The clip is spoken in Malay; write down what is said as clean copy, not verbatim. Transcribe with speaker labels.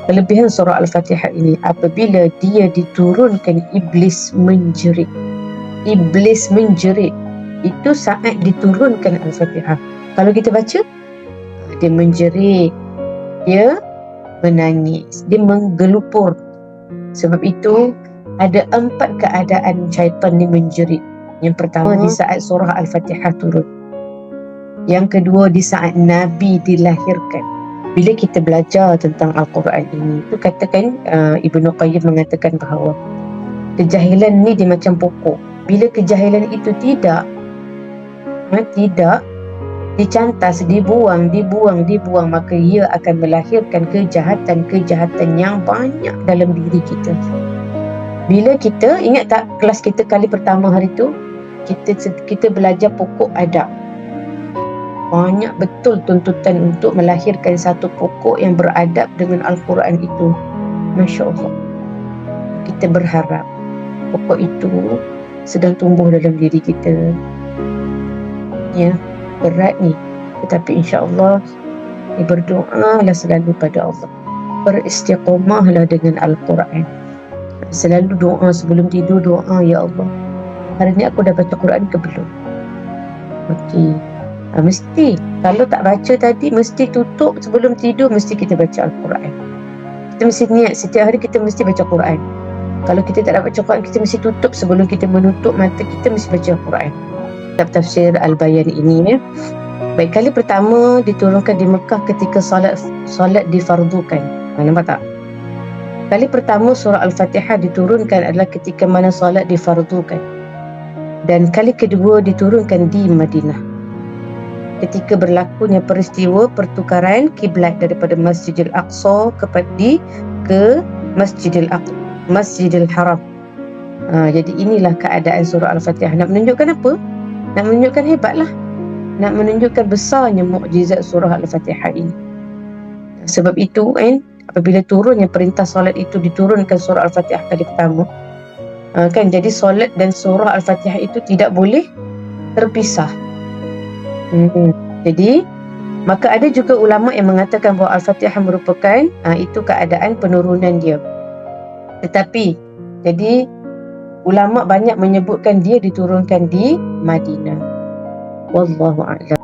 Speaker 1: Kelebihan surah Al-Fatihah ini, apabila dia diturunkan, iblis menjerit. Iblis menjerit. Itu saat diturunkan Al-Fatihah. Kalau kita baca, dia menjerit, dia menangis, dia menggelupur. Sebab itu ada 4 keadaan syaitan ni menjerit. Yang pertama, di saat surah Al-Fatihah turun. Yang kedua, di saat Nabi dilahirkan. Bila kita belajar tentang Al-Quran ini, itu katakan Ibnu Qayyim mengatakan bahawa kejahilan ni dia macam pokok. Bila kejahilan itu tidak dicantas, dibuang, maka ia akan melahirkan kejahatan yang banyak dalam diri kita. Bila kita, ingat tak kelas kita kali pertama hari tu, kita belajar pokok adab. Banyak betul tuntutan untuk melahirkan satu pokok yang beradab dengan Al-Quran itu. Masya Allah. Kita berharap pokok itu sedang tumbuh dalam diri kita. Ya, berat ni, tetapi insya-Allah berdoalah selalu pada Allah. Beristiqamahlah dengan Al-Quran. Selalu doa sebelum tidur, doa, ya Allah, hari ni aku dah baca Quran ke belum? Okey. Mesti, kalau tak baca tadi, mesti tutup sebelum tidur, mesti kita baca Al-Quran. Kita mesti niat setiap hari kita mesti baca Quran. Kalau kita tak dapat baca Quran, kita mesti tutup sebelum kita menutup mata, kita mesti baca Al-Quran. Kitab tafsir Al-Bayan ini, baik, kali pertama diturunkan di Mekah ketika solat difardukan. Nampak tak? Kali pertama surah Al-Fatihah diturunkan adalah ketika mana solat difardukan. Dan kali kedua diturunkan di Madinah, ketika berlakunya peristiwa pertukaran kiblat daripada Masjidil Aqsa ke Masjidil Haram. Jadi inilah keadaan surah Al-Fatihah. Nak menunjukkan apa? Nak menunjukkan hebatlah. Nak menunjukkan besarnya mukjizat surah Al-Fatihah ini. Sebab itu apabila turunnya perintah solat itu, diturunkan surah Al-Fatihah kali pertama, jadi solat dan surah Al-Fatihah itu tidak boleh terpisah. Jadi maka ada juga ulama yang mengatakan bahawa Al-Fatihah merupakan itu keadaan penurunan dia. Tetapi jadi ulama banyak menyebutkan dia diturunkan di Madinah. Wallahu a'lam.